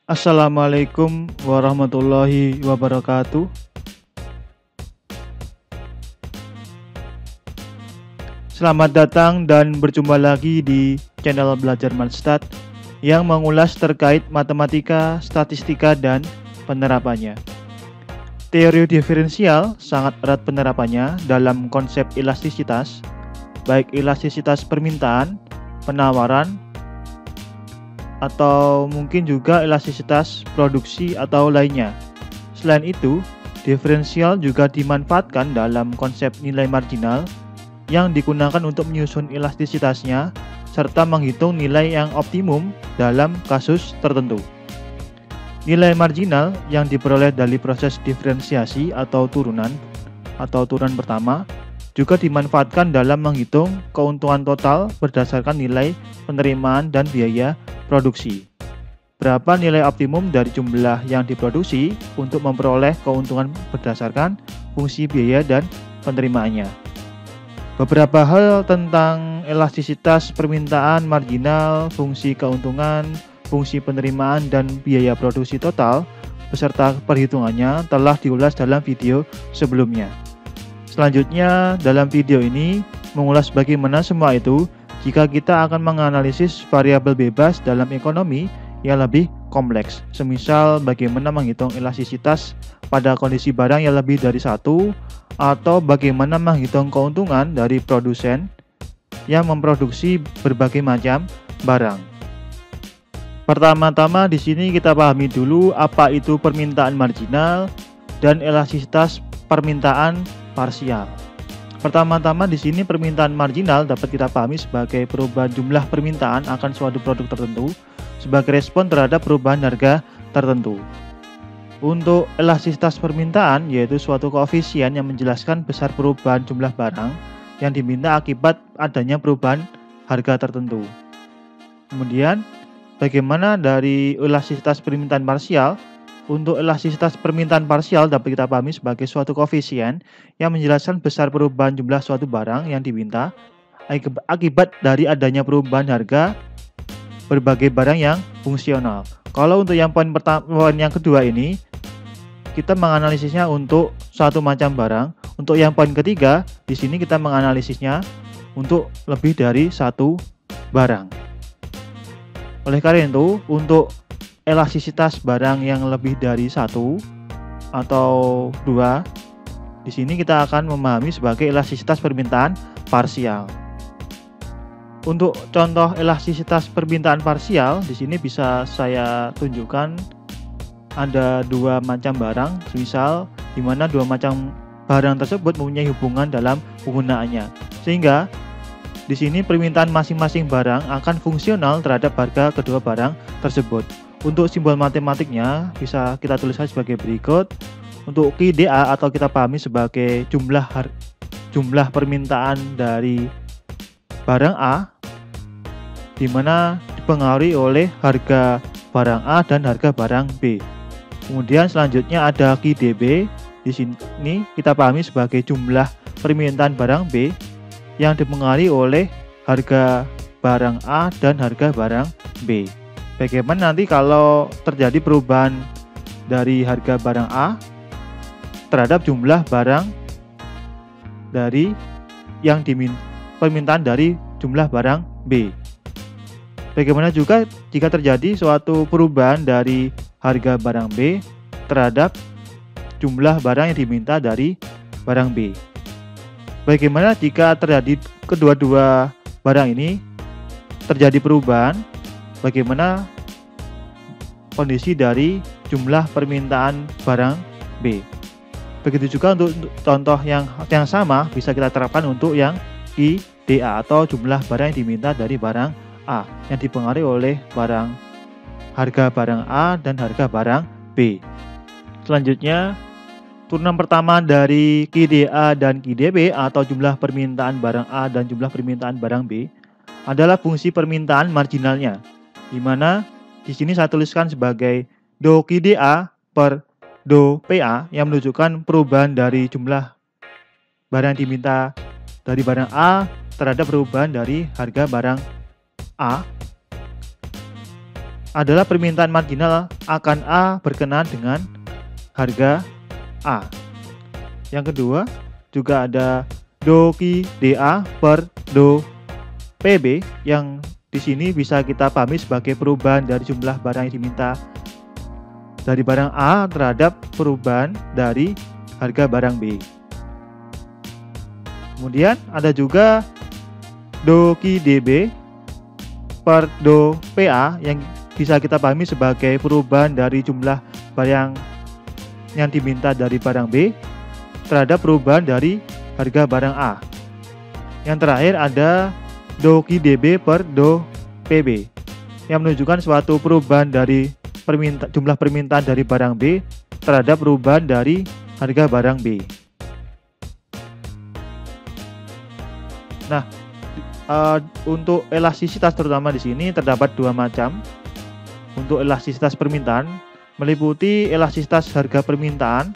Assalamualaikum warahmatullahi wabarakatuh. Selamat datang dan berjumpa lagi di channel Belajar Matstat yang mengulas terkait matematika, statistika, dan penerapannya. Teori diferensial sangat erat penerapannya dalam konsep elastisitas, baik elastisitas permintaan, penawaran, atau mungkin juga elastisitas produksi atau lainnya. Selain itu, diferensial juga dimanfaatkan dalam konsep nilai marginal yang digunakan untuk menyusun elastisitasnya serta menghitung nilai yang optimum dalam kasus tertentu. Nilai marginal yang diperoleh dari proses diferensiasi atau turunan pertama juga dimanfaatkan dalam menghitung keuntungan total berdasarkan nilai penerimaan dan biaya produksi. Berapa nilai optimum dari jumlah yang diproduksi untuk memperoleh keuntungan berdasarkan fungsi biaya dan penerimaannya. Beberapa hal tentang elastisitas permintaan marginal, fungsi keuntungan, fungsi penerimaan, dan biaya produksi total beserta perhitungannya telah diulas dalam video sebelumnya. Selanjutnya, dalam video ini mengulas bagaimana semua itu jika kita akan menganalisis variabel bebas dalam ekonomi yang lebih kompleks. Semisal bagaimana menghitung elastisitas pada kondisi barang yang lebih dari satu, atau bagaimana menghitung keuntungan dari produsen yang memproduksi berbagai macam barang. Pertama-tama di sini kita pahami dulu apa itu permintaan marginal dan elastisitas permintaan parsial. Pertama-tama di sini permintaan marginal dapat kita pahami sebagai perubahan jumlah permintaan akan suatu produk tertentu sebagai respon terhadap perubahan harga tertentu. Untuk elastisitas permintaan yaitu suatu koefisien yang menjelaskan besar perubahan jumlah barang yang diminta akibat adanya perubahan harga tertentu. Kemudian, bagaimana dari elastisitas permintaan parsial? Untuk elastisitas permintaan parsial dapat kita pahami sebagai suatu koefisien yang menjelaskan besar perubahan jumlah suatu barang yang diminta akibat dari adanya perubahan harga berbagai barang yang fungsional. Kalau untuk yang poin yang kedua ini, kita menganalisisnya untuk satu macam barang. Untuk yang poin ketiga, di sini kita menganalisisnya untuk lebih dari satu barang. Oleh karena itu, untuk elastisitas barang yang lebih dari satu atau dua, di sini kita akan memahami sebagai elastisitas permintaan parsial. Untuk contoh elastisitas permintaan parsial, di sini bisa saya tunjukkan ada dua macam barang, misal di mana dua macam barang tersebut mempunyai hubungan dalam penggunaannya, sehingga di sini permintaan masing-masing barang akan fungsional terhadap harga kedua barang tersebut. Untuk simbol matematiknya bisa kita tuliskan sebagai berikut. Untuk QDA atau kita pahami sebagai jumlah permintaan dari barang A, di mana dipengaruhi oleh harga barang A dan harga barang B. Kemudian selanjutnya ada QDB. Di sini kita pahami sebagai jumlah permintaan barang B yang dipengaruhi oleh harga barang A dan harga barang B. Bagaimana nanti kalau terjadi perubahan dari harga barang A terhadap jumlah barang dari yang permintaan dari jumlah barang B. Bagaimana juga jika terjadi suatu perubahan dari harga barang B terhadap jumlah barang yang diminta dari barang B. Bagaimana jika terjadi kedua-dua barang ini terjadi perubahan? Bagaimana kondisi dari jumlah permintaan barang B? Begitu juga untuk contoh yang sama bisa kita terapkan untuk yang QDA atau jumlah barang yang diminta dari barang A yang dipengaruhi oleh harga barang A dan harga barang B. Selanjutnya, turunan pertama dari QDA dan QDB atau jumlah permintaan barang A dan jumlah permintaan barang B adalah fungsi permintaan marginalnya, di mana di sini saya tuliskan sebagai do QDA per do PA yang menunjukkan perubahan dari jumlah barang yang diminta dari barang A terhadap perubahan dari harga barang A adalah permintaan marginal akan A berkenaan dengan harga A. Yang kedua juga ada do Q DA per do PB yang di sini bisa kita pahami sebagai perubahan dari jumlah barang yang diminta dari barang A terhadap perubahan dari harga barang B. Kemudian ada juga do Q DB per do PA yang bisa kita pahami sebagai perubahan dari jumlah barang yang diminta dari barang B terhadap perubahan dari harga barang A. Yang terakhir ada do Q DB per do PB yang menunjukkan suatu perubahan dari jumlah permintaan dari barang B terhadap perubahan dari harga barang B. Nah, untuk elastisitas terutama di sini terdapat dua macam. Untuk elastisitas permintaan meliputi elastisitas harga permintaan,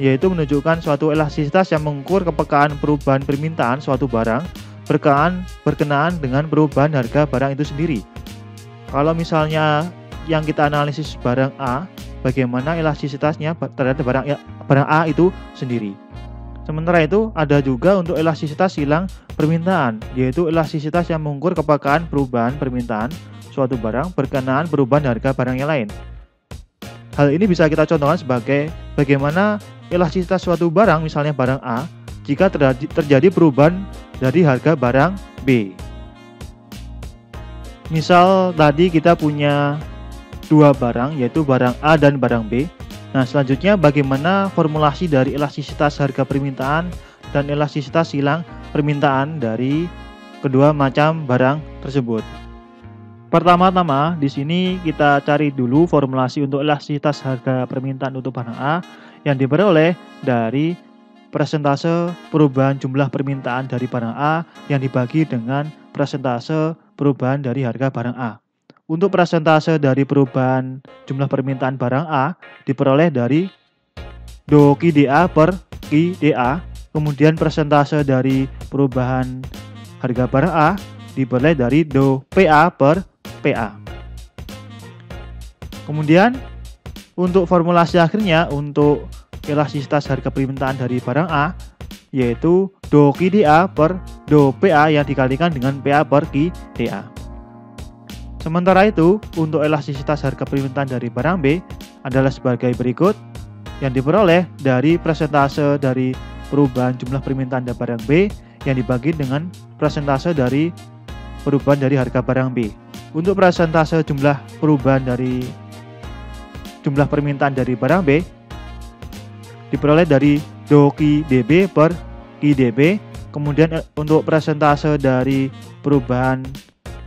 yaitu menunjukkan suatu elastisitas yang mengukur kepekaan perubahan permintaan suatu barang berkenaan dengan perubahan harga barang itu sendiri. Kalau misalnya yang kita analisis barang A, bagaimana elastisitasnya terhadap barang A itu sendiri. Sementara itu ada juga untuk elastisitas silang permintaan, yaitu elastisitas yang mengukur kepekaan perubahan permintaan suatu barang berkenaan perubahan harga barang yang lain. Hal ini bisa kita contohkan sebagai bagaimana elastisitas suatu barang, misalnya barang A, jika terjadi perubahan dari harga barang B. Misal tadi kita punya dua barang, yaitu barang A dan barang B. Nah, selanjutnya bagaimana formulasi dari elastisitas harga permintaan dan elastisitas silang permintaan dari kedua macam barang tersebut. Pertama-tama di sini kita cari dulu formulasi untuk elastisitas harga permintaan untuk barang A yang diperoleh dari persentase perubahan jumlah permintaan dari barang A yang dibagi dengan persentase perubahan dari harga barang A. Untuk persentase dari perubahan jumlah permintaan barang A diperoleh dari do Q DA per Q DA, kemudian persentase dari perubahan harga barang A diperoleh dari do PA per PA. Kemudian untuk formulasi akhirnya untuk elastisitas harga permintaan dari barang A yaitu do Q DA per do PA yang dikalikan dengan PA per Q DA. Sementara itu, untuk elastisitas harga permintaan dari barang B adalah sebagai berikut yang diperoleh dari persentase dari perubahan jumlah permintaan dari barang B yang dibagi dengan persentase dari perubahan dari harga barang B. Untuk persentase jumlah perubahan dari jumlah permintaan dari barang B diperoleh dari do Q DB per Q DB. Kemudian untuk persentase dari perubahan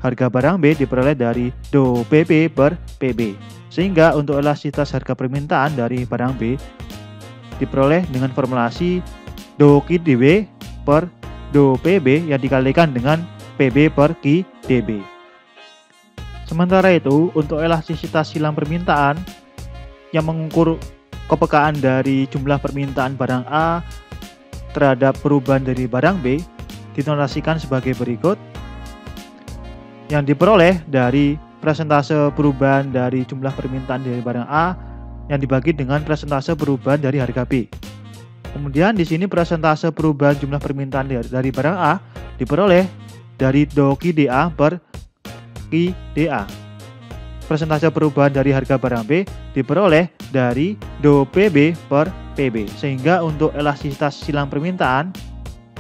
harga barang B diperoleh dari do PB per PB. Sehingga untuk elastisitas harga permintaan dari barang B diperoleh dengan formulasi do Q DB per do PB yang dikalikan dengan PB per Q DB. Sementara itu, untuk elastisitas silang permintaan yang mengukur kepekaan dari jumlah permintaan barang A terhadap perubahan dari barang B dinotasikan sebagai berikut, yang diperoleh dari persentase perubahan dari jumlah permintaan dari barang A yang dibagi dengan persentase perubahan dari harga B. Kemudian di sini persentase perubahan jumlah permintaan dari barang A diperoleh dari do Q DA per Q DA. Persentase perubahan dari harga barang B diperoleh dari do PB per PB. Sehingga untuk elastisitas silang permintaan,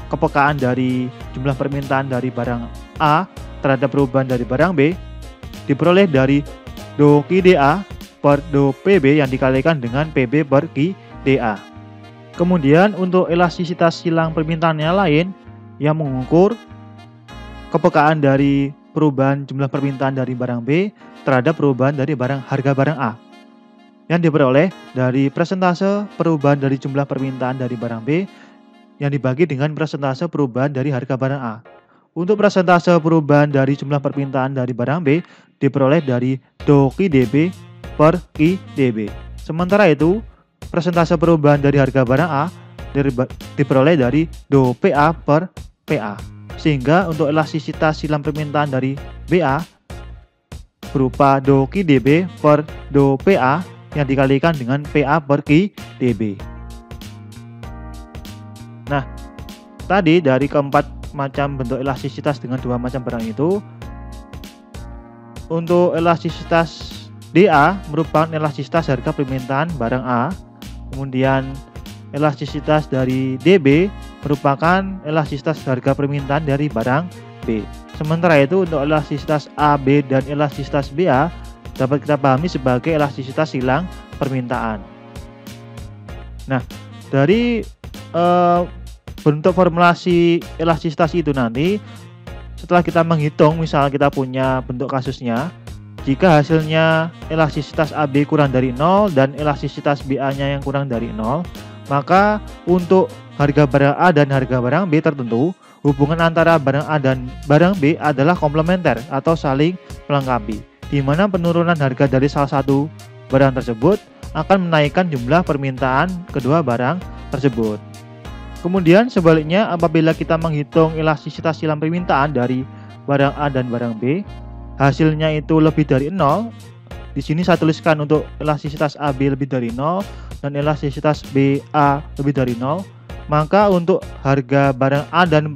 kepekaan dari jumlah permintaan dari barang A terhadap perubahan dari barang B diperoleh dari do Q DA per do PB yang dikalikan dengan PB per Q DA. Kemudian untuk elastisitas silang permintaan yang lain yang mengukur kepekaan dari perubahan jumlah permintaan dari barang B terhadap perubahan dari harga barang A yang diperoleh dari persentase perubahan dari jumlah permintaan dari barang B yang dibagi dengan persentase perubahan dari harga barang A. Untuk persentase perubahan dari jumlah permintaan dari barang B diperoleh dari do Q DB per Q DB. Sementara itu, persentase perubahan dari harga barang A diperoleh dari do PA per PA. Sehingga untuk elastisitas silang permintaan dari BA berupa do Q dB per do PA yang dikalikan dengan PA per Q dB. Nah, tadi dari keempat macam bentuk elastisitas dengan dua macam barang itu, untuk elastisitas DA merupakan elastisitas harga permintaan barang A, kemudian elastisitas dari DB merupakan elastisitas harga permintaan dari barang B. Sementara itu untuk elastisitas AB dan elastisitas BA dapat kita pahami sebagai elastisitas silang permintaan. Nah, dari bentuk formulasi elastisitas itu nanti setelah kita menghitung, misal kita punya bentuk kasusnya, jika hasilnya elastisitas AB kurang dari 0 dan elastisitas BA-nya yang kurang dari 0, maka untuk harga barang A dan harga barang B tertentu, hubungan antara barang A dan barang B adalah komplementer atau saling melengkapi, di mana penurunan harga dari salah satu barang tersebut akan menaikkan jumlah permintaan kedua barang tersebut. Kemudian sebaliknya, apabila kita menghitung elastisitas silang permintaan dari barang A dan barang B, hasilnya itu lebih dari 0. Di sini saya tuliskan untuk elastisitas AB lebih dari 0 dan elastisitas BA lebih dari 0. Maka untuk harga barang A dan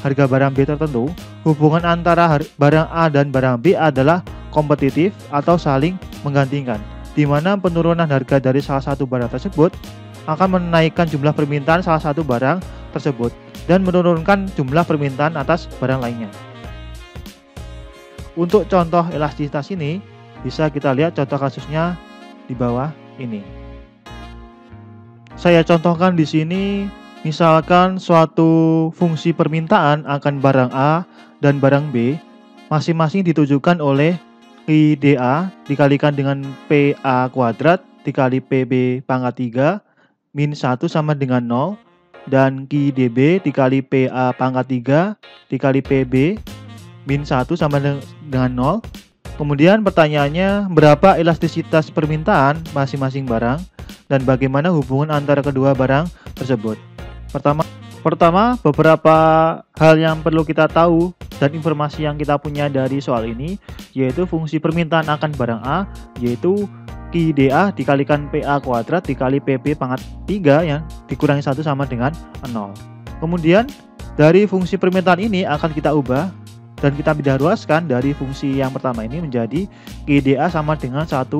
harga barang B tertentu, hubungan antara barang A dan barang B adalah kompetitif atau saling menggantikan, di mana penurunan harga dari salah satu barang tersebut akan menaikkan jumlah permintaan salah satu barang tersebut dan menurunkan jumlah permintaan atas barang lainnya. Untuk contoh elastisitas ini, bisa kita lihat contoh kasusnya di bawah ini. Saya contohkan di sini, misalkan suatu fungsi permintaan akan barang A dan barang B, masing-masing ditujukan oleh Q dA dikalikan dengan PA kuadrat dikali PB pangkat 3 min 1 sama dengan 0, dan Q dB dikali PA pangkat 3 dikali PB min 1 sama dengan 0. Kemudian pertanyaannya, berapa elastisitas permintaan masing-masing barang dan bagaimana hubungan antara kedua barang tersebut. Pertama, beberapa hal yang perlu kita tahu dan informasi yang kita punya dari soal ini, yaitu fungsi permintaan akan barang A, yaitu Q dA dikalikan PA kuadrat dikali PB pangkat 3 yang dikurangi 1 sama dengan 0. Kemudian dari fungsi permintaan ini akan kita ubah dan kita pindah ruaskan dari fungsi yang pertama ini menjadi Q dA sama dengan 1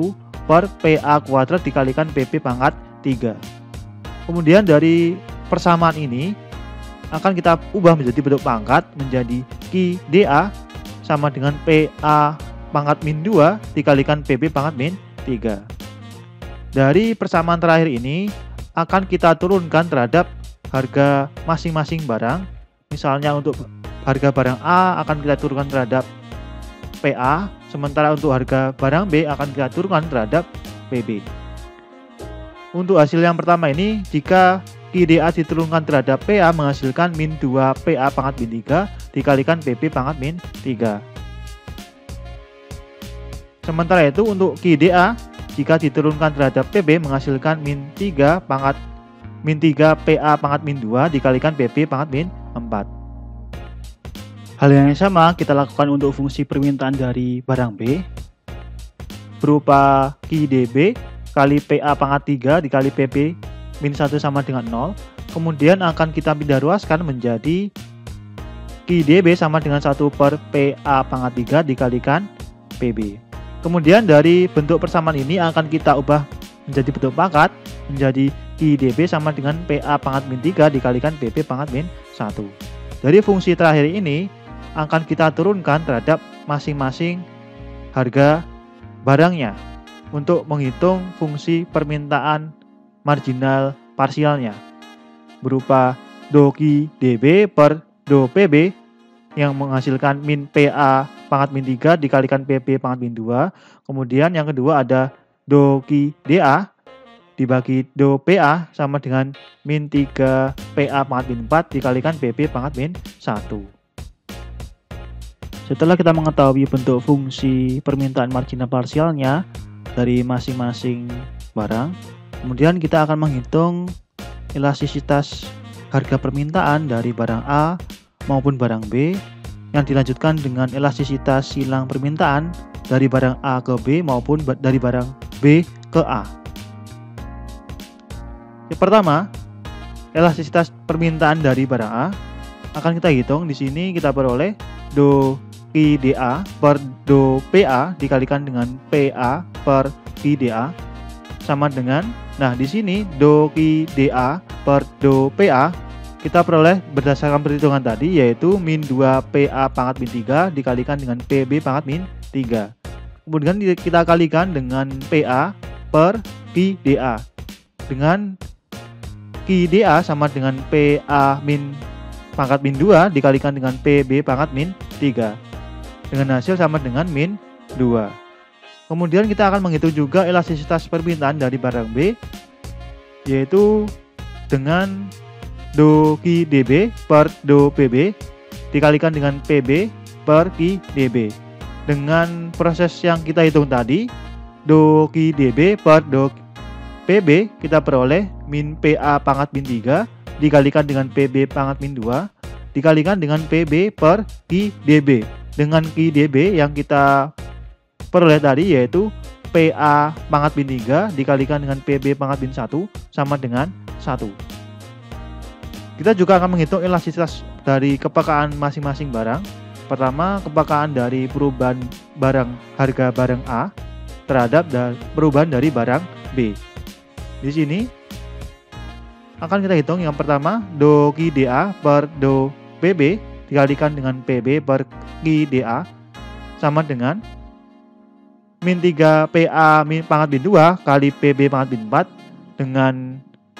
per PA kuadrat dikalikan PB pangkat 3. Kemudian dari persamaan ini akan kita ubah menjadi bentuk pangkat, menjadi Q dA sama dengan PA pangkat min 2 dikalikan PB pangkat min 3. Dari persamaan terakhir ini akan kita turunkan terhadap harga masing-masing barang. Misalnya untuk harga barang A akan kita turunkan terhadap PA, sementara untuk harga barang B akan kita turunkan terhadap PB. Untuk hasil yang pertama ini, jika Q dA diturunkan terhadap PA menghasilkan min 2 PA pangkat min 3 dikalikan PB pangkat min 3. Sementara itu untuk Q dA jika diturunkan terhadap PB menghasilkan min 3 PA pangkat min 2 dikalikan PB pangkat min 4. Hal yang sama kita lakukan untuk fungsi permintaan dari barang B berupa Q dB kali PA pangkat 3 dikali PB min 1 sama dengan 0. Kemudian akan kita pindah ruaskan menjadi Q dB sama dengan 1 per PA pangkat 3 dikalikan PB. Kemudian dari bentuk persamaan ini akan kita ubah menjadi bentuk pangkat, menjadi Q dB sama dengan PA pangkat min 3 dikalikan PB pangkat min 1. Dari fungsi terakhir ini akan kita turunkan terhadap masing-masing harga barangnya untuk menghitung fungsi permintaan marginal parsialnya berupa do Q dB per do PB yang menghasilkan min PA pangkat min 3 dikalikan PB pangkat min 2. Kemudian yang kedua ada do Q dA dibagi do PA sama dengan min 3 PA pangkat min 4 dikalikan PB pangkat min 1. Setelah kita mengetahui bentuk fungsi permintaan marginal parsialnya dari masing-masing barang, kemudian kita akan menghitung elastisitas harga permintaan dari barang A maupun barang B yang dilanjutkan dengan elastisitas silang permintaan dari barang A ke B maupun dari barang B ke A. Yang pertama, elastisitas permintaan dari barang A akan kita hitung. Di sini kita peroleh do Q dA per do PA dikalikan dengan PA per Q dA sama dengan, nah di sini do Q dA per do PA kita peroleh berdasarkan perhitungan tadi, yaitu min 2 PA pangkat min 3 dikalikan dengan PB pangkat min 3. Kemudian kita kalikan dengan PA per Q dA. Dengan Q dA sama dengan PA min pangkat min 2 dikalikan dengan PB pangkat min 3. Dengan hasil sama dengan min 2. Kemudian kita akan menghitung juga elastisitas permintaan dari barang B, yaitu dengan do Q dB per do PB dikalikan dengan PB per Q dB. Dengan proses yang kita hitung tadi, do Q dB per do PB kita peroleh min PA pangkat min 3 dikalikan dengan PB pangkat min 2 dikalikan dengan PB per Q dB. Dengan Q dB yang kita peroleh tadi yaitu PA pangkat min 3 dikalikan dengan PB pangkat min 1 sama dengan 1. Kita juga akan menghitung elastisitas dari kepekaan masing-masing barang. Pertama, kepekaan dari perubahan harga barang A terhadap perubahan dari barang B. Di sini akan kita hitung yang pertama do Q dA per do PB dikalikan dengan PB per Q dA sama dengan min 3 PA min pangkat min 2 kali PB pangkat min 4. Dengan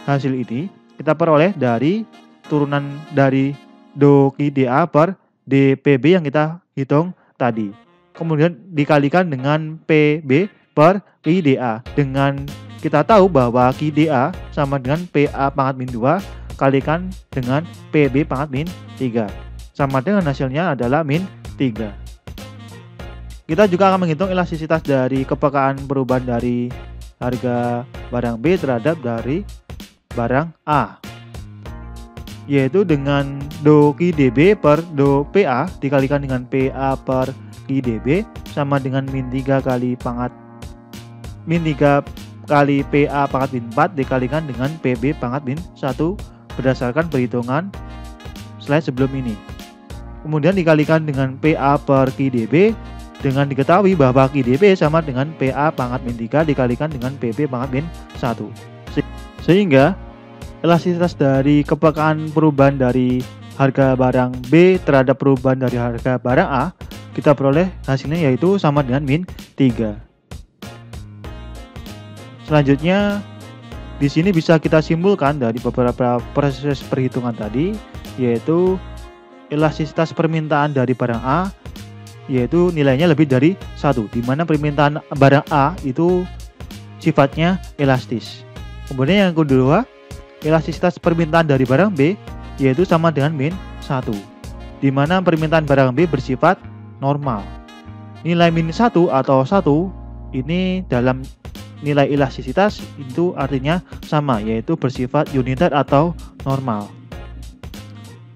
hasil ini kita peroleh dari turunan dari do Q dA per dPB yang kita hitung tadi. Kemudian dikalikan dengan PB per Q dA. Dengan kita tahu bahwa Q dA sama dengan PA pangkat min 2 kalikan dengan PB pangkat min 3. Sama dengan hasilnya adalah min 3. Kita juga akan menghitung elastisitas dari kepekaan perubahan dari harga barang B terhadap dari barang A, yaitu dengan do Q dB per do PA dikalikan dengan PA per Q dB sama dengan min 3 kali PA pangkat min 4 dikalikan dengan PB pangkat min 1 berdasarkan perhitungan slide sebelum ini. Kemudian dikalikan dengan PA per Q dB dengan diketahui bahwa Q dB sama dengan PA pangkat min 3 dikalikan dengan PB pangkat min 1. Sehingga elastisitas dari kepekaan perubahan dari harga barang B terhadap perubahan dari harga barang A kita peroleh hasilnya yaitu sama dengan min 3. Selanjutnya di sini bisa kita simpulkan dari beberapa proses perhitungan tadi, yaitu elastisitas permintaan dari barang A yaitu nilainya lebih dari 1, di mana permintaan barang A itu sifatnya elastis. Kemudian yang kedua, elastisitas permintaan dari barang B yaitu sama dengan min 1, di mana permintaan barang B bersifat normal. Nilai min 1 atau 1 ini dalam nilai elastisitas itu artinya sama, yaitu bersifat unitar atau normal.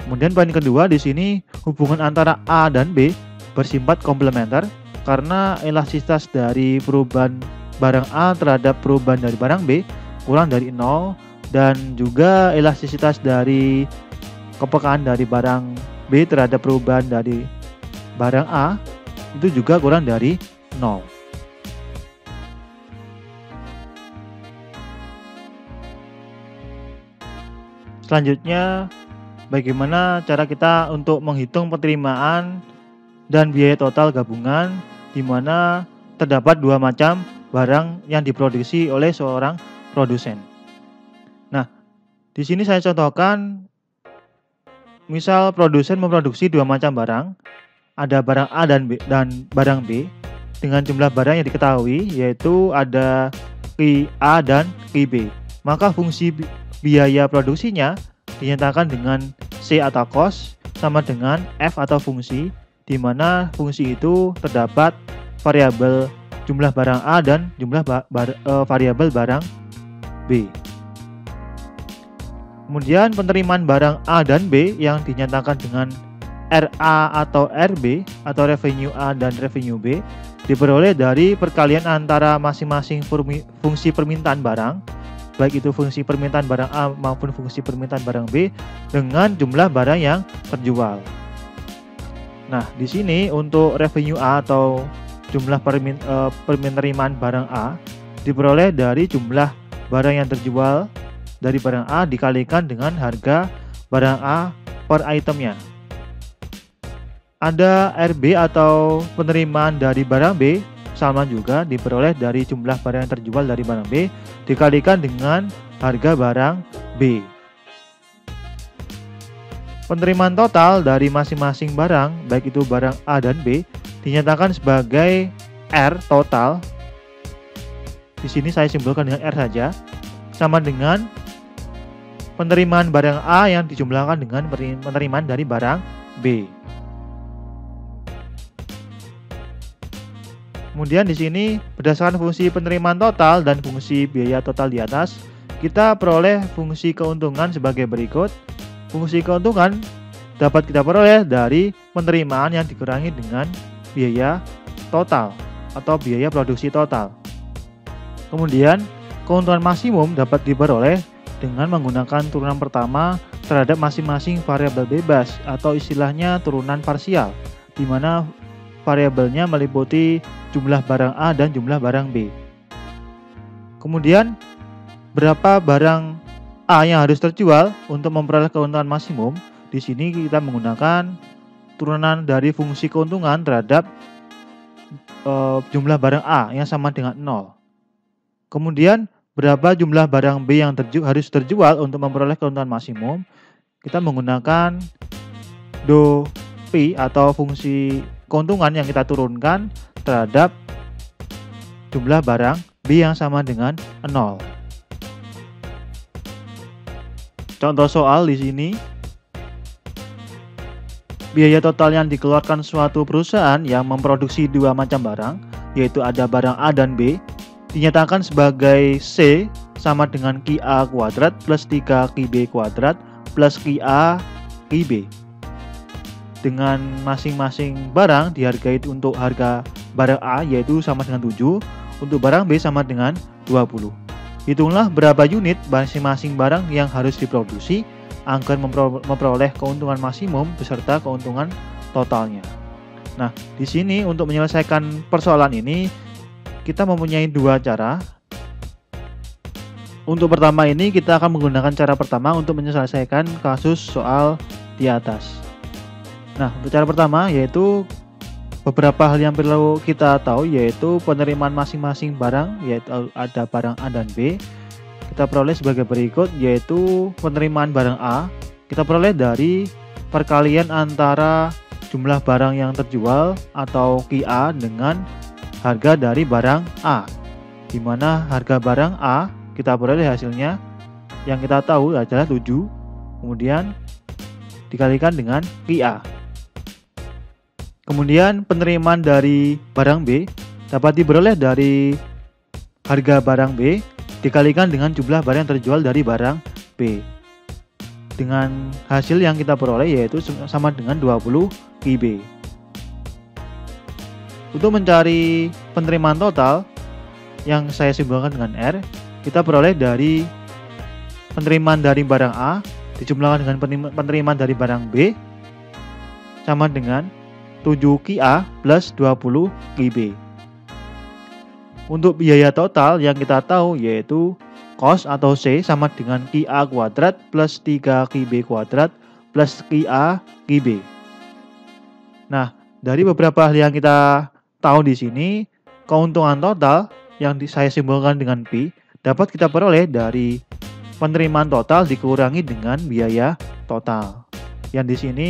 Kemudian poin kedua, di sini hubungan antara A dan B bersifat komplementer karena elastisitas dari perubahan barang A terhadap perubahan dari barang B kurang dari 0, dan juga elastisitas dari kepekaan dari barang B terhadap perubahan dari barang A itu juga kurang dari 0. Selanjutnya, bagaimana cara kita untuk menghitung penerimaan dan biaya total gabungan, di mana terdapat dua macam barang yang diproduksi oleh seorang produsen. Nah, di sini saya contohkan, misal produsen memproduksi dua macam barang, ada barang A dan barang B dengan jumlah barang yang diketahui, yaitu ada Q A dan Q B. Maka fungsi biaya produksinya dinyatakan dengan C atau cost sama dengan F atau fungsi, di mana fungsi itu terdapat variabel jumlah barang A dan jumlah variabel barang B. Kemudian penerimaan barang A dan B yang dinyatakan dengan RA atau RB atau revenue A dan revenue B diperoleh dari perkalian antara masing-masing fungsi permintaan barang, baik itu fungsi permintaan barang A maupun fungsi permintaan barang B dengan jumlah barang yang terjual. Nah, di sini untuk revenue A atau jumlah penerimaan barang A diperoleh dari jumlah barang yang terjual dari barang A dikalikan dengan harga barang A per itemnya. Ada RB atau penerimaan dari barang B sama juga diperoleh dari jumlah barang yang terjual dari barang B dikalikan dengan harga barang B. Penerimaan total dari masing-masing barang, baik itu barang A dan B, dinyatakan sebagai R total. Di sini saya simbolkan dengan R saja, sama dengan penerimaan barang A yang dijumlahkan dengan penerimaan dari barang B. Kemudian di sini berdasarkan fungsi penerimaan total dan fungsi biaya total di atas, kita peroleh fungsi keuntungan sebagai berikut. Fungsi keuntungan dapat kita peroleh dari penerimaan yang dikurangi dengan biaya total atau biaya produksi total. Kemudian keuntungan maksimum dapat diperoleh dengan menggunakan turunan pertama terhadap masing-masing variabel bebas atau istilahnya turunan parsial, di mana variabelnya meliputi jumlah barang A dan jumlah barang B. Kemudian berapa barang A yang harus terjual untuk memperoleh keuntungan maksimum? Di sini kita menggunakan turunan dari fungsi keuntungan terhadap jumlah barang A yang sama dengan 0. Kemudian berapa jumlah barang B yang harus terjual untuk memperoleh keuntungan maksimum? Kita menggunakan do P atau fungsi keuntungan yang kita turunkan terhadap jumlah barang B yang sama dengan 0. Contoh soal di sini, biaya total yang dikeluarkan suatu perusahaan yang memproduksi dua macam barang, yaitu ada barang A dan B, dinyatakan sebagai C sama dengan QA kuadrat plus 3QB kuadrat plus QA QB. Dengan masing-masing barang dihargai untuk harga barang A yaitu sama dengan 7, untuk barang B sama dengan 20. Hitunglah berapa unit masing-masing barang yang harus diproduksi agar memperoleh keuntungan maksimum beserta keuntungan totalnya. Nah, di sini untuk menyelesaikan persoalan ini kita mempunyai dua cara. Untuk pertama ini kita akan menggunakan cara pertama untuk menyelesaikan kasus soal di atas. Nah, untuk cara pertama yaitu beberapa hal yang perlu kita tahu, yaitu penerimaan masing-masing barang, yaitu ada barang A dan B. Kita peroleh sebagai berikut, yaitu penerimaan barang A kita peroleh dari perkalian antara jumlah barang yang terjual atau QA dengan harga dari barang A, di mana harga barang A kita peroleh hasilnya yang kita tahu adalah 7, kemudian dikalikan dengan QA. Kemudian penerimaan dari barang B dapat diperoleh dari harga barang B dikalikan dengan jumlah barang yang terjual dari barang B. Dengan hasil yang kita peroleh yaitu sama dengan 20 QB. Untuk mencari penerimaan total yang saya simbolkan dengan R, kita peroleh dari penerimaan dari barang A dijumlahkan dengan penerimaan dari barang B sama dengan 7 QA plus 20 QB. Untuk biaya total yang kita tahu yaitu cost atau C sama dengan QA kuadrat plus 3 QB kuadrat plus QA QB. Nah, dari beberapa hal yang kita tahu di sini, keuntungan total yang saya simbolkan dengan P dapat kita peroleh dari penerimaan total dikurangi dengan biaya total. Yang di sini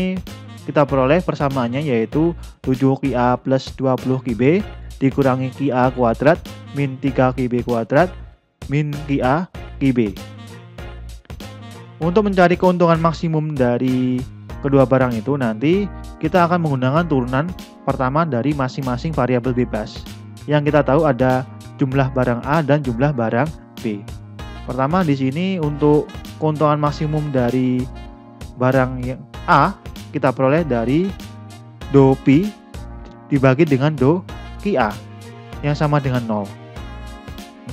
kita peroleh persamaannya yaitu 7 QA plus 20 QB dikurangi QA kuadrat min 3 QB kuadrat min QA QB. Untuk mencari keuntungan maksimum dari kedua barang itu nanti kita akan menggunakan turunan pertama dari masing-masing variabel bebas. Yang kita tahu ada jumlah barang A dan jumlah barang B. Pertama di sini untuk keuntungan maksimum dari barang yang A kita peroleh dari do pi dibagi dengan do Ki A yang sama dengan 0.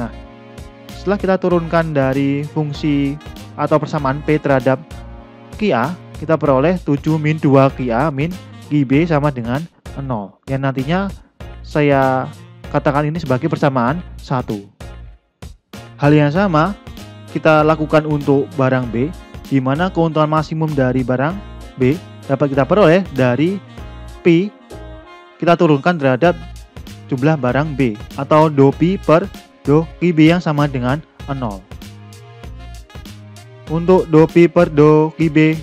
Nah, setelah kita turunkan dari fungsi atau persamaan P terhadap Ki A, kita peroleh 7 min 2 Ki A min Ki B sama dengan 0. Yang nantinya saya katakan ini sebagai persamaan 1. Hal yang sama kita lakukan untuk barang B, di mana keuntungan maksimum dari barang B dapat kita peroleh dari Pi kita turunkan terhadap jumlah barang B atau do Pi per do Ki B yang sama dengan 0. Untuk do Pi per do Ki B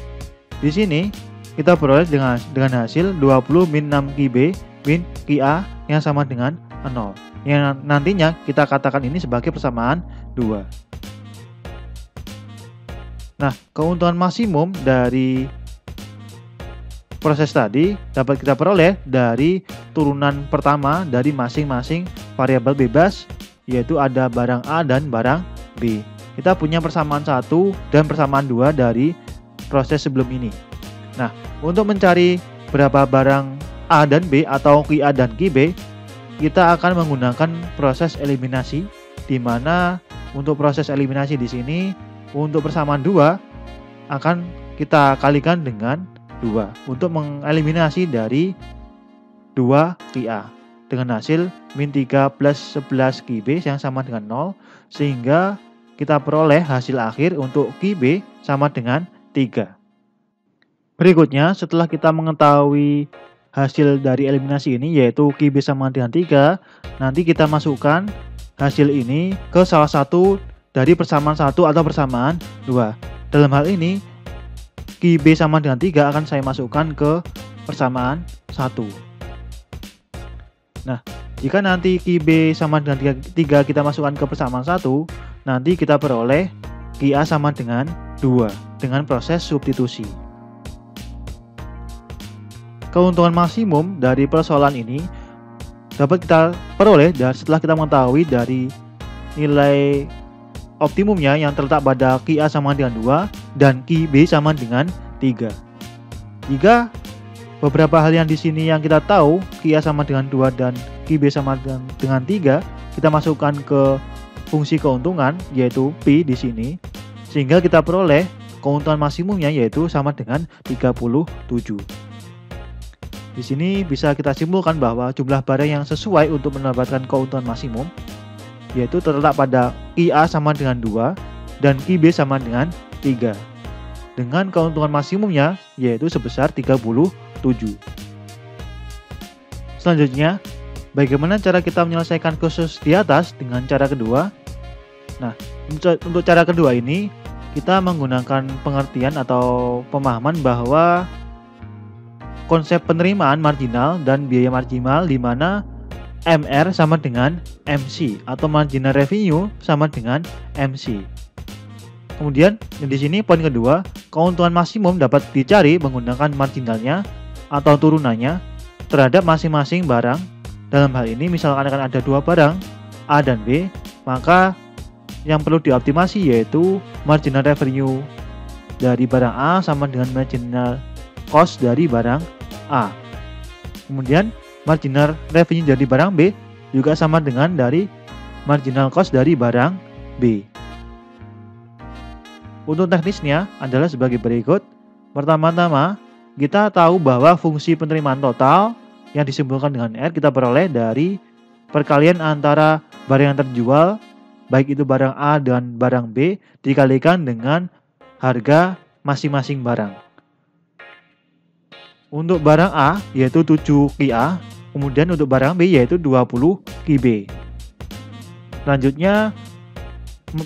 di sini kita peroleh dengan hasil 20 min 6 Ki B min Ki A yang sama dengan 0. Yang nantinya kita katakan ini sebagai persamaan 2. Nah, keuntungan maksimum dari proses tadi dapat kita peroleh dari turunan pertama dari masing-masing variabel bebas, yaitu ada barang A dan barang B. Kita punya persamaan 1 dan persamaan 2 dari proses sebelum ini. Nah, untuk mencari berapa barang A dan B atau Ki A dan Ki B, kita akan menggunakan proses eliminasi, di mana untuk proses eliminasi di sini untuk persamaan 2 akan kita kalikan dengan 2 untuk mengeliminasi dari 2 Ki A dengan hasil min 3 plus 11 Ki B yang sama dengan 0, sehingga kita peroleh hasil akhir untuk Ki B sama dengan 3. Berikutnya, setelah kita mengetahui hasil dari eliminasi ini yaitu Ki B sama dengan 3, nanti kita masukkan hasil ini ke salah satu dari persamaan 1 atau persamaan 2. Dalam hal ini Ki B sama dengan 3 akan saya masukkan ke persamaan 1. Nah, jika nanti Ki B sama dengan 3 kita masukkan ke persamaan 1, nanti kita peroleh Ki A sama dengan 2 dengan proses substitusi. Keuntungan maksimum dari persoalan ini dapat kita peroleh setelah kita mengetahui dari nilai optimumnya yang terletak pada Ki A sama dengan 2 dan Ki B sama dengan 3. Jika beberapa hal yang di sini yang kita tahu, Ki A sama dengan 2 dan Ki B sama dengan 3, kita masukkan ke fungsi keuntungan yaitu Pi di sini, sehingga kita peroleh keuntungan maksimumnya yaitu sama dengan 37. Di sini bisa kita simpulkan bahwa jumlah barang yang sesuai untuk mendapatkan keuntungan maksimum yaitu terletak pada Ki A sama dengan 2 dan Ki B sama dengan 3 dengan keuntungan maksimumnya yaitu sebesar 37. Selanjutnya, bagaimana cara kita menyelesaikan kasus di atas dengan cara kedua? Nah, untuk cara kedua ini kita menggunakan pengertian atau pemahaman bahwa konsep penerimaan marginal dan biaya marginal, di mana MR sama dengan MC atau marginal revenue sama dengan MC. Kemudian di sini poin kedua, keuntungan maksimum dapat dicari menggunakan marginalnya atau turunannya terhadap masing-masing barang. Dalam hal ini misalkan akan ada 2 barang A dan B, maka yang perlu dioptimasi yaitu marginal revenue dari barang A sama dengan marginal cost dari barang A. Kemudian marginal revenue dari barang B juga sama dengan dari marginal cost dari barang B. Untuk teknisnya adalah sebagai berikut. Pertama-tama, kita tahu bahwa fungsi penerimaan total yang disimpulkan dengan R kita peroleh dari perkalian antara barang yang terjual, baik itu barang A dan barang B, dikalikan dengan harga masing-masing barang. Untuk barang A yaitu 7 Ki A, kemudian untuk barang B yaitu 20 Ki B. Selanjutnya,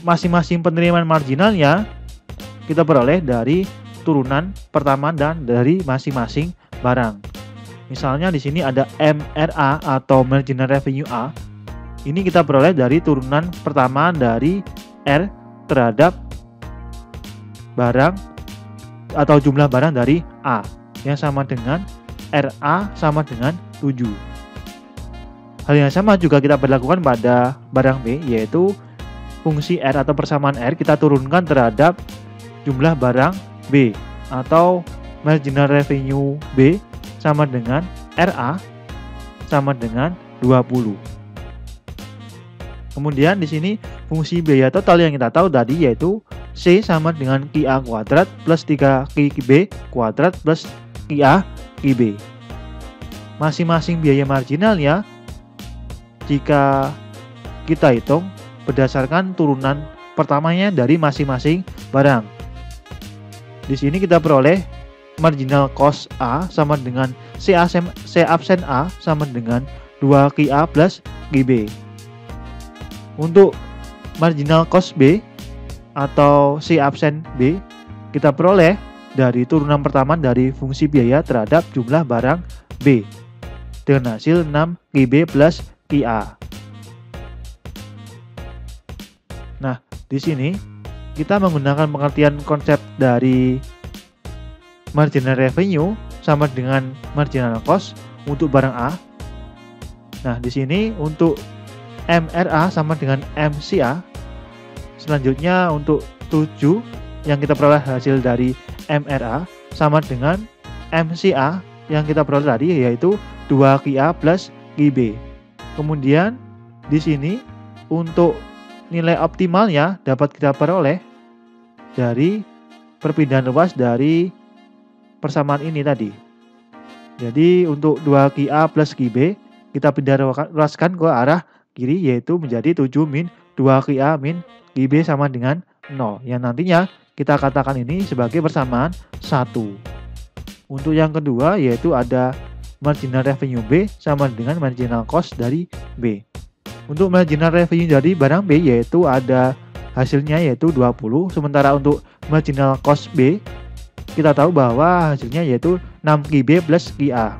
masing-masing penerimaan marginalnya kita peroleh dari turunan pertama dan dari masing-masing barang. Misalnya di sini ada MRA atau marginal revenue A. Ini kita peroleh dari turunan pertama dari R terhadap barang atau jumlah barang dari A yang sama dengan RA sama dengan 7. Hal yang sama juga kita berlakukan pada barang B, yaitu fungsi R atau persamaan R kita turunkan terhadap jumlah barang B atau marginal revenue B sama dengan RA sama dengan 20. Kemudian di sini fungsi biaya total yang kita tahu tadi yaitu C sama dengan QA kuadrat plus 3QB kuadrat plus QA QB. Masing-masing biaya marginalnya jika kita hitung berdasarkan turunan pertamanya dari masing-masing barang. Di sini kita peroleh marginal cost A sama dengan C absen A sama dengan 2QA plus QB. Untuk marginal cost B atau C absen B kita peroleh dari turunan pertama dari fungsi biaya terhadap jumlah barang B dengan hasil 6QB plus QA. Nah, di sini kita menggunakan pengertian konsep dari marginal revenue sama dengan marginal cost untuk barang A. Nah, di sini untuk MRA sama dengan MCA. Selanjutnya untuk 7 yang kita peroleh hasil dari MRA sama dengan MCA yang kita peroleh tadi yaitu 2QA plus QB. Kemudian di sini untuk nilai optimalnya dapat kita peroleh dari perpindahan ruas dari persamaan ini tadi. Jadi untuk 2QA plus QB kita pindah ruaskan ke arah kiri yaitu menjadi 7 min 2QA min QB sama dengan 0 yang nantinya kita katakan ini sebagai persamaan 1. Untuk yang kedua yaitu ada marginal revenue B sama dengan marginal cost dari B. Untuk marginal revenue dari barang B yaitu ada hasilnya yaitu 20, sementara untuk marginal cost B kita tahu bahwa hasilnya yaitu 6QB plus QA.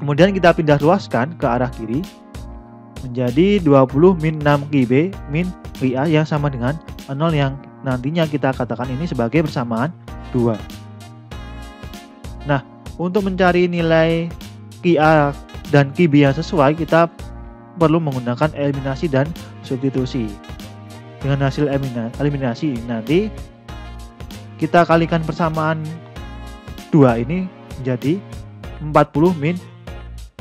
Kemudian kita pindah luaskan ke arah kiri menjadi 20 min 6QB min QA yang sama dengan 0 yang nantinya kita katakan ini sebagai persamaan 2. Nah, untuk mencari nilai QA dan QB yang sesuai kita perlu menggunakan eliminasi dan substitusi. Dengan hasil eliminasi nanti kita kalikan persamaan 2 ini menjadi 40 min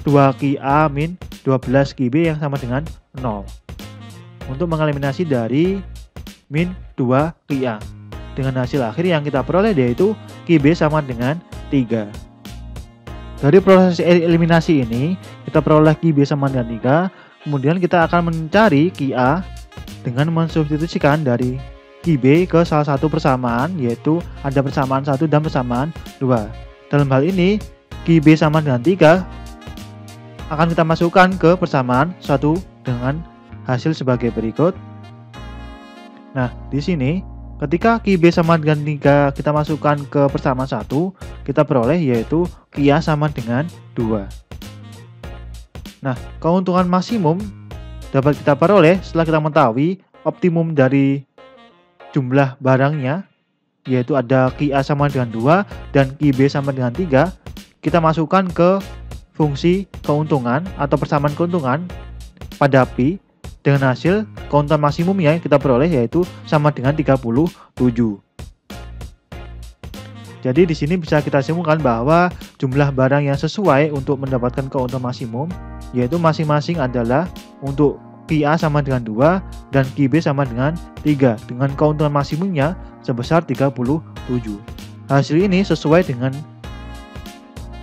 2QA min 12 QB yang sama dengan 0. Untuk mengeliminasi dari min 2 QA. Dengan hasil akhir yang kita peroleh yaitu QB sama dengan 3. Dari proses eliminasi ini kita peroleh QB sama dengan 3. Kemudian kita akan mencari QA dengan mensubstitusikan dari QB ke salah satu persamaan yaitu ada persamaan 1 dan persamaan 2. Dalam hal ini QB sama dengan 3 akan kita masukkan ke persamaan 1 dengan hasil sebagai berikut. Nah, di sini ketika QB sama dengan 3 kita masukkan ke persamaan 1, kita peroleh yaitu QA sama dengan 2. Nah, keuntungan maksimum dapat kita peroleh setelah kita mengetahui optimum dari jumlah barangnya yaitu ada QA sama dengan 2 dan QB sama dengan 3. Kita masukkan ke fungsi keuntungan atau persamaan keuntungan pada Pi dengan hasil keuntungan maksimum yang kita peroleh yaitu sama dengan 37. Jadi di sini bisa kita simpulkan bahwa jumlah barang yang sesuai untuk mendapatkan keuntungan maksimum yaitu masing-masing adalah untuk QA sama dengan 2 dan QB sama dengan 3 dengan keuntungan maksimumnya sebesar 37. Hasil ini sesuai dengan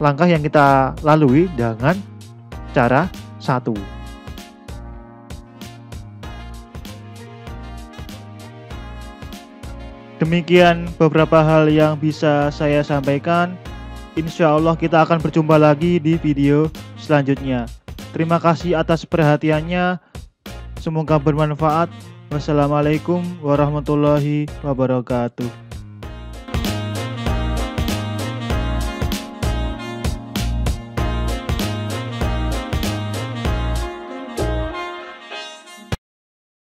langkah yang kita lalui dengan cara 1. Demikian beberapa hal yang bisa saya sampaikan. Insya Allah kita akan berjumpa lagi di video selanjutnya. Terima kasih atas perhatiannya. Semoga bermanfaat. Wassalamualaikum warahmatullahi wabarakatuh.